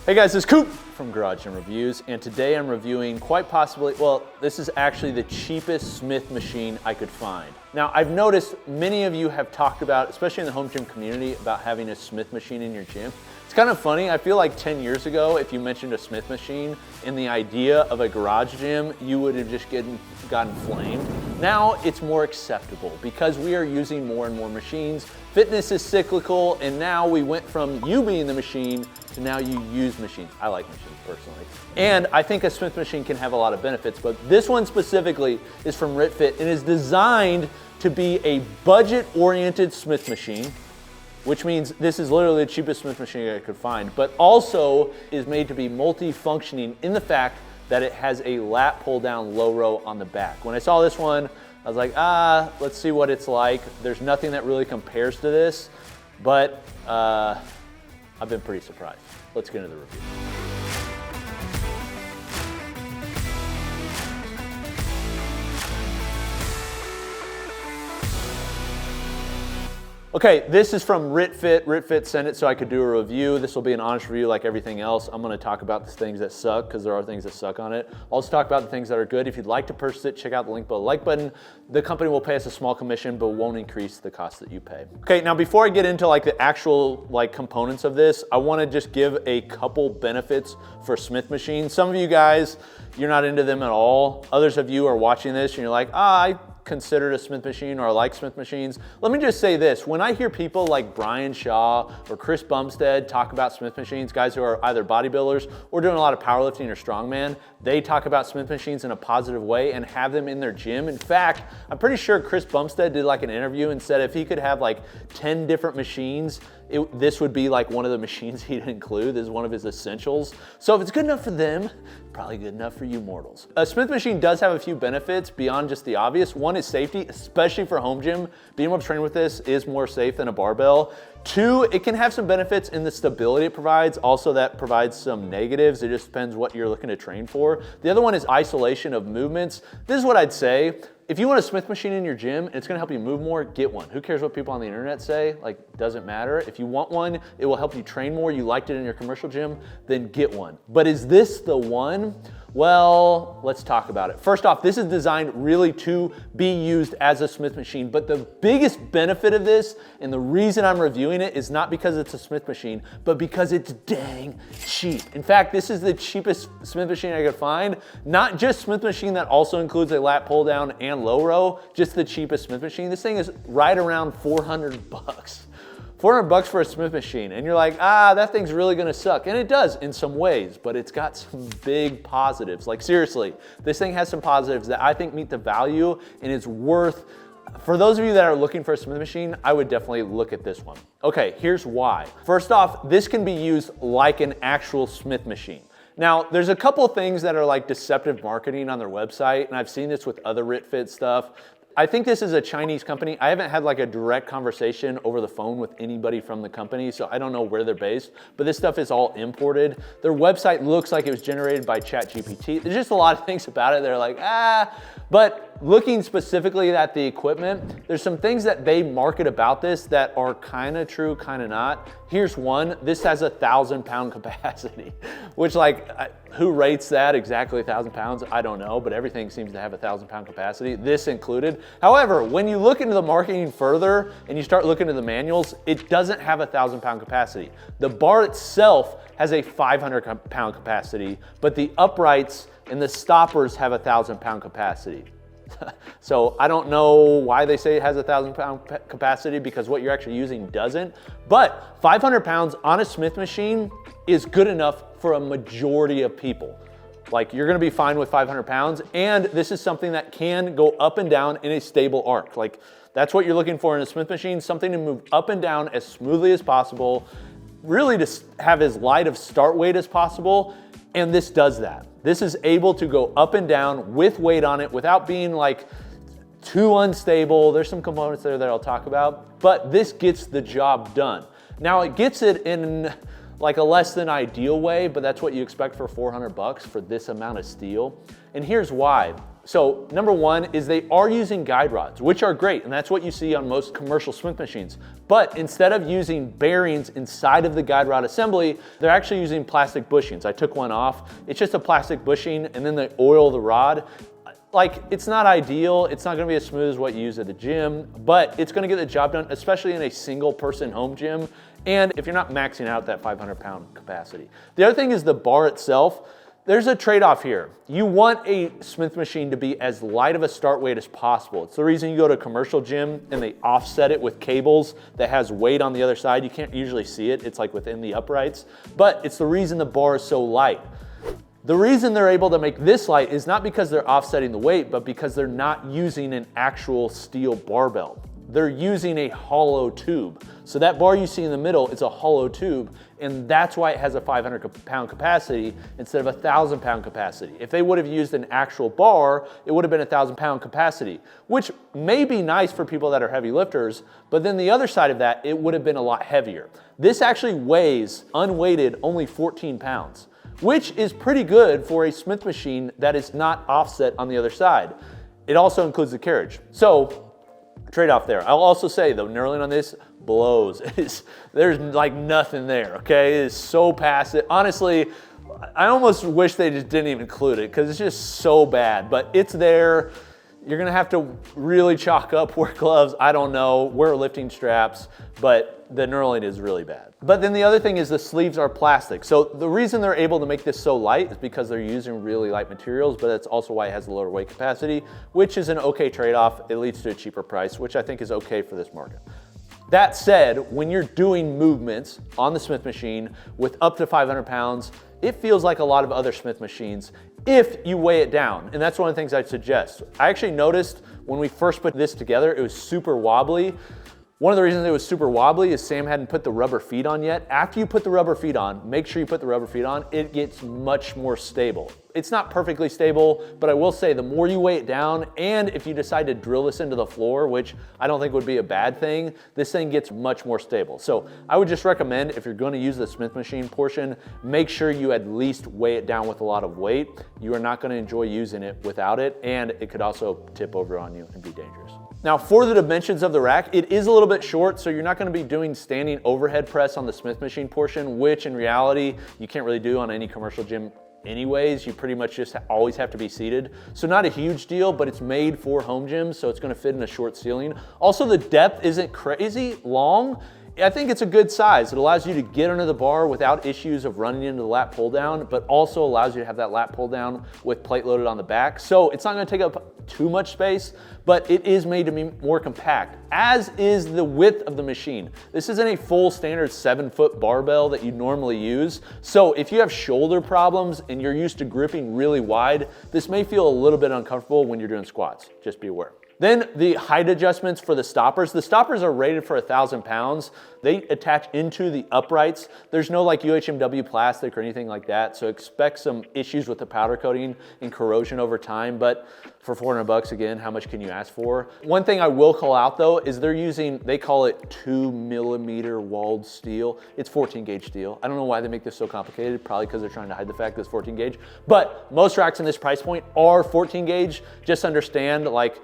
Hey guys, it's Coop from Garage Gym Reviews, and today I'm reviewing quite possibly, well, this is actually the cheapest Smith machine I could find. Now, I've noticed many of you have talked about, especially in the home gym community, about having a Smith machine in your gym. It's kind of funny, I feel like 10 years ago, if you mentioned a Smith machine in the idea of a garage gym, you would have just gotten flamed. Now it's more acceptable because we are using more and more machines. Fitness is cyclical, and now we went from you being the machine to now you use machines. I like machines personally. And I think a Smith machine can have a lot of benefits, but this one specifically is from RitFit and is designed to be a budget-oriented Smith machine, which means this is literally the cheapest Smith machine I could find, but also is made to be multi-functioning in the fact that it has a lat pull-down low row on the back. When I saw this one, I was like, let's see what it's like. There's nothing that really compares to this, but I've been pretty surprised. Let's get into the review. Okay, this is from RitFit. RitFit sent it so I could do a review. This will be an honest review like everything else. I'm gonna talk about the things that suck because there are things that suck on it. I'll also talk about the things that are good. If you'd like to purchase it, check out the link below the like button. The company will pay us a small commission, but won't increase the cost that you pay. Okay, now before I get into like the actual like components of this, I wanna just give a couple benefits for Smith machines. Some of you guys, you're not into them at all. Others of you are watching this and you're like, I considered a Smith machine or I like Smith machines. Let me just say this, when I hear people like Brian Shaw or Chris Bumstead talk about Smith machines, guys who are either bodybuilders or doing a lot of powerlifting or strongman, they talk about Smith machines in a positive way and have them in their gym. In fact, I'm pretty sure Chris Bumstead did like an interview and said if he could have like 10 different machines, this would be like one of the machines he'd include. This is one of his essentials. So if it's good enough for them, probably good enough for you mortals. A Smith machine does have a few benefits beyond just the obvious. One is safety, especially for home gym. Being able to train with this is more safe than a barbell. Two, it can have some benefits in the stability it provides. Also, that provides some negatives. It just depends what you're looking to train for. The other one is isolation of movements. This is what I'd say. If you want a Smith machine in your gym and it's gonna help you move more, get one. Who cares what people on the internet say? Like, doesn't matter. If you want one, it will help you train more, you liked it in your commercial gym, then get one. But is this the one? Well, let's talk about it. First off, this is designed really to be used as a Smith machine, but the biggest benefit of this, and the reason I'm reviewing it, is not because it's a Smith machine, but because it's dang cheap. In fact, this is the cheapest Smith machine I could find. Not just Smith machine that also includes a lat pull down and low row, just the cheapest Smith machine. This thing is right around 400 bucks. 400 bucks for a Smith machine, and you're like, that thing's really gonna suck. And it does in some ways, but it's got some big positives. Like seriously, this thing has some positives that I think meet the value and it's worth, for those of you that are looking for a Smith machine, I would definitely look at this one. Okay, here's why. First off, this can be used like an actual Smith machine. Now, there's a couple things that are like deceptive marketing on their website, and I've seen this with other RitFit stuff. I think this is a Chinese company. I haven't had like a direct conversation over the phone with anybody from the company, so I don't know where they're based, but this stuff is all imported. Their website looks like it was generated by ChatGPT. There's just a lot of things about it. They're like, but looking specifically at the equipment, there's some things that they market about this that are kind of true, kind of not. Here's one, this has 1,000 pound capacity, which like, who rates that exactly 1,000 pounds? I don't know, but everything seems to have 1,000 pound capacity, this included. However, when you look into the marketing further and you start looking at the manuals, it doesn't have 1,000 pound capacity. The bar itself has a 500 pound capacity, but the uprights and the stoppers have 1,000 pound capacity. So I don't know why they say it has 1,000 pound capacity because what you're actually using doesn't. But 500 pounds on a Smith machine is good enough for a majority of people. Like you're gonna be fine with 500 pounds, and this is something that can go up and down in a stable arc. Like that's what you're looking for in a Smith machine, something to move up and down as smoothly as possible, really to have as light of start weight as possible, and this does that. This is able to go up and down with weight on it without being like too unstable. There's some components there that I'll talk about, but this gets the job done. Now it gets it in like a less than ideal way, but that's what you expect for 400 bucks for this amount of steel. And here's why. So number one is they are using guide rods, which are great, and that's what you see on most commercial Smith machines. But instead of using bearings inside of the guide rod assembly, they're actually using plastic bushings. I took one off. It's just a plastic bushing, and then they oil the rod. Like, it's not ideal. It's not gonna be as smooth as what you use at the gym, but it's gonna get the job done, especially in a single person home gym, and if you're not maxing out that 500-pound capacity. The other thing is the bar itself. There's a trade-off here. You want a Smith machine to be as light of a start weight as possible. It's the reason you go to a commercial gym and they offset it with cables that has weight on the other side. You can't usually see it. It's like within the uprights, but it's the reason the bar is so light. The reason they're able to make this light is not because they're offsetting the weight, but because they're not using an actual steel barbell. They're using a hollow tube. So that bar you see in the middle is a hollow tube, and that's why it has a 500-pound capacity instead of a 1,000-pound capacity. If they would have used an actual bar, it would have been a 1,000-pound capacity, which may be nice for people that are heavy lifters, but then the other side of that, it would have been a lot heavier. This actually weighs, unweighted, only 14 pounds, which is pretty good for a Smith machine that is not offset on the other side. It also includes the carriage. So, trade-off there. I'll also say the knurling on this blows. There's like nothing there, okay? It is so passive. Honestly, I almost wish they just didn't even include it because it's just so bad, but it's there. You're gonna have to really chalk up, wear gloves, I don't know, wear lifting straps, but the knurling is really bad. But then the other thing is the sleeves are plastic. So the reason they're able to make this so light is because they're using really light materials, but that's also why it has a lower weight capacity, which is an okay trade-off. It leads to a cheaper price, which I think is okay for this market. That said, when you're doing movements on the Smith machine with up to 500 pounds, it feels like a lot of other Smith machines if you weigh it down. And that's one of the things I'd suggest. I actually noticed when we first put this together, it was super wobbly. One of the reasons it was super wobbly is Sam hadn't put the rubber feet on yet. After you put the rubber feet on, make sure you put the rubber feet on, it gets much more stable. It's not perfectly stable, but I will say the more you weigh it down, and if you decide to drill this into the floor, which I don't think would be a bad thing, this thing gets much more stable. So I would just recommend if you're gonna use the Smith machine portion, make sure you at least weigh it down with a lot of weight. You are not gonna enjoy using it without it, and it could also tip over on you and be dangerous. Now for the dimensions of the rack, it is a little bit short, so you're not gonna be doing standing overhead press on the Smith machine portion, which in reality, you can't really do on any commercial gym anyways. You pretty much just always have to be seated. So not a huge deal, but it's made for home gyms, so it's gonna fit in a short ceiling. Also, the depth isn't crazy long. I think it's a good size. It allows you to get under the bar without issues of running into the lat pull down, but also allows you to have that lat pull down with plate loaded on the back. So it's not gonna take up too much space, but it is made to be more compact, as is the width of the machine. This isn't a full standard 7-foot barbell that you normally use. So if you have shoulder problems and you're used to gripping really wide, this may feel a little bit uncomfortable when you're doing squats. Just be aware. Then the height adjustments for the stoppers. The stoppers are rated for 1,000 pounds. They attach into the uprights. There's no like UHMW plastic or anything like that, so expect some issues with the powder coating and corrosion over time, but for 400 bucks, again, how much can you ask for? One thing I will call out though is they're using, they call it 2mm walled steel. It's 14 gauge steel. I don't know why they make this so complicated, probably because they're trying to hide the fact that it's 14 gauge, but most racks in this price point are 14 gauge. Just understand, like,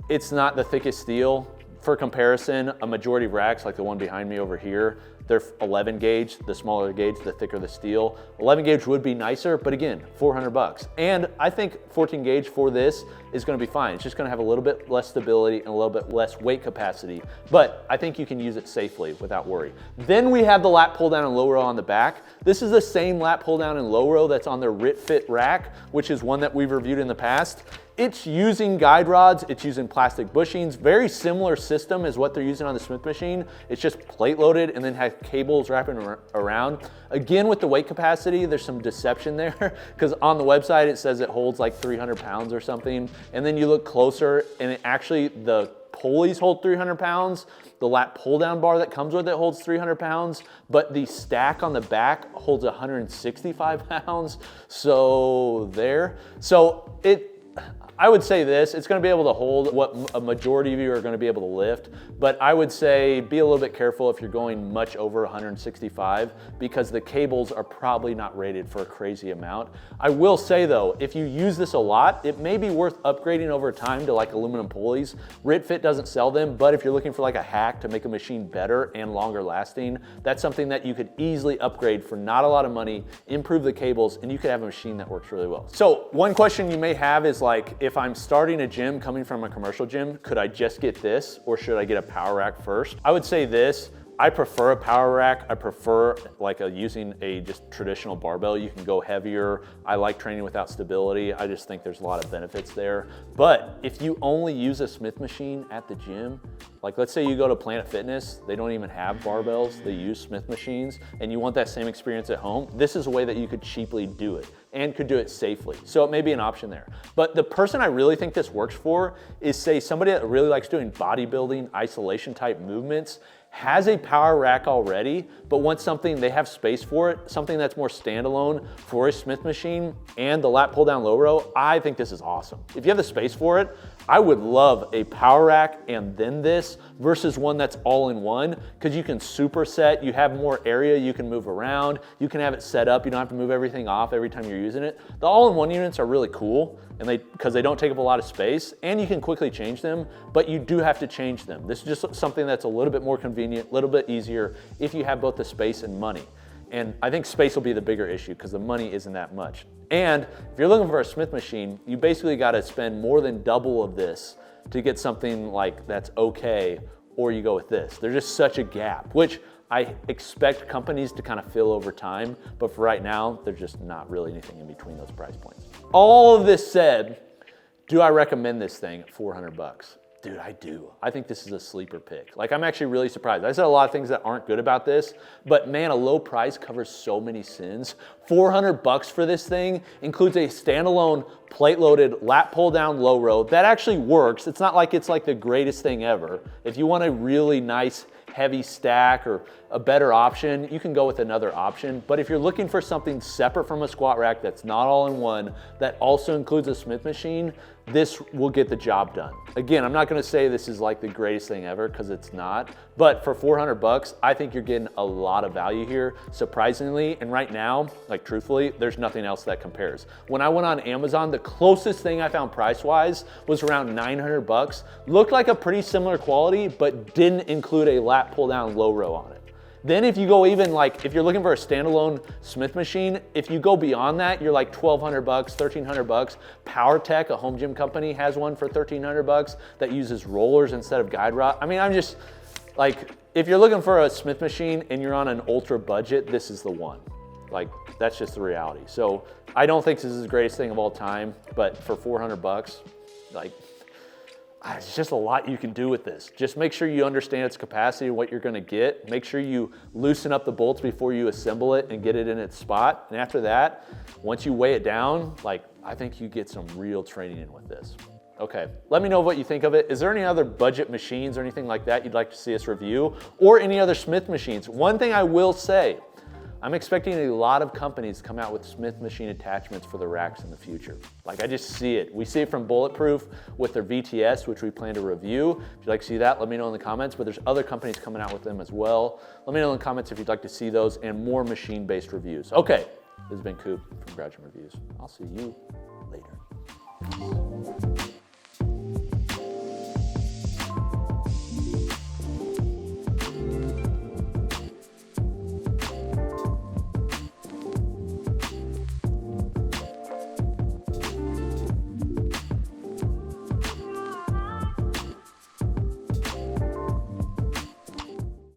it's not the thickest steel. For comparison, a majority of racks, like the one behind me over here, they're 11 gauge, the smaller the gauge, the thicker the steel. 11 gauge would be nicer, but again, 400 bucks. And I think 14 gauge for this is gonna be fine. It's just gonna have a little bit less stability and a little bit less weight capacity, but I think you can use it safely without worry. Then we have the lat pull down and low row on the back. This is the same lat pull down and low row that's on their RitFit rack, which is one that we've reviewed in the past. It's using guide rods, it's using plastic bushings, very similar system as what they're using on the Smith machine. It's just plate loaded and then has cables wrapping around. Again, with the weight capacity, there's some deception there because on the website it says it holds like 300 pounds or something. And then you look closer and it actually, the pulleys hold 300 pounds. The lat pull down bar that comes with it holds 300 pounds, but the stack on the back holds 165 pounds. So there, I would say this, it's gonna be able to hold what a majority of you are gonna be able to lift, but I would say be a little bit careful if you're going much over 165 because the cables are probably not rated for a crazy amount. I will say though, if you use this a lot, it may be worth upgrading over time to like aluminum pulleys. RitFit doesn't sell them, but if you're looking for like a hack to make a machine better and longer lasting, that's something that you could easily upgrade for not a lot of money, improve the cables, and you could have a machine that works really well. So one question you may have is like, if I'm starting a gym coming from a commercial gym, could I just get this or should I get a power rack first? I would say this, I prefer a power rack. I prefer like using a just traditional barbell. You can go heavier. I like training without stability. I just think there's a lot of benefits there. But if you only use a Smith machine at the gym, like let's say you go to Planet Fitness, they don't even have barbells, they use Smith machines, and you want that same experience at home, this is a way that you could cheaply do it and could do it safely. So it may be an option there. But the person I really think this works for is say somebody that really likes doing bodybuilding, isolation type movements, has a power rack already, but wants something, they have space for it, something that's more standalone for a Smith machine and the lat pull down low row, I think this is awesome. If you have the space for it, I would love a power rack and then this versus one that's all in one, because you can superset, you have more area you can move around, you can have it set up, you don't have to move everything off every time you're using it. The all-in-one units are really cool and because they don't take up a lot of space and you can quickly change them, but you do have to change them. This is just something that's a little bit more convenient, a little bit easier if you have both the space and money. And I think space will be the bigger issue because the money isn't that much. And if you're looking for a Smith machine, you basically got to spend more than double of this to get something like that's okay, or you go with this. There's just such a gap, which I expect companies to kind of fill over time, but for right now, there's just not really anything in between those price points. All of this said, do I recommend this thing at 400 bucks? Dude, I do. I think this is a sleeper pick. Like, I'm actually really surprised. I said a lot of things that aren't good about this, but man, a low price covers so many sins. 400 bucks for this thing includes a standalone plate-loaded lat pull-down low row that actually works. It's not like it's like the greatest thing ever. If you want a really nice heavy stack or a better option, you can go with another option. But if you're looking for something separate from a squat rack that's not all in one, that also includes a Smith machine, this will get the job done. Again, I'm not gonna say this is like the greatest thing ever because it's not, but for 400 bucks, I think you're getting a lot of value here, surprisingly. And right now, like truthfully, there's nothing else that compares. When I went on Amazon, the closest thing I found price-wise was around 900 bucks. Looked like a pretty similar quality, but didn't include a lat pull-down low row on it. Then if you go even like, if you're looking for a standalone Smith machine, if you go beyond that, you're like 1,200 bucks, 1,300 bucks. PowerTech, a home gym company, has one for 1,300 bucks that uses rollers instead of guide rod. I mean, I'm just like, if you're looking for a Smith machine and you're on an ultra budget, this is the one. Like, that's just the reality. So I don't think this is the greatest thing of all time, but for 400 bucks, like, it's just a lot you can do with this. Just make sure you understand its capacity and what you're gonna get. Make sure you loosen up the bolts before you assemble it and get it in its spot. And after that, once you weigh it down, like, I think you get some real training in with this. Okay, let me know what you think of it. Is there any other budget machines or anything like that you'd like to see us review? Or any other Smith machines? One thing I will say, I'm expecting a lot of companies to come out with Smith machine attachments for the racks in the future. Like, I just see it. We see it from Bulletproof with their VTS, which we plan to review. If you'd like to see that, let me know in the comments, but there's other companies coming out with them as well. Let me know in the comments if you'd like to see those and more machine-based reviews. Okay, this has been Coop from Garage Gym Reviews. I'll see you later.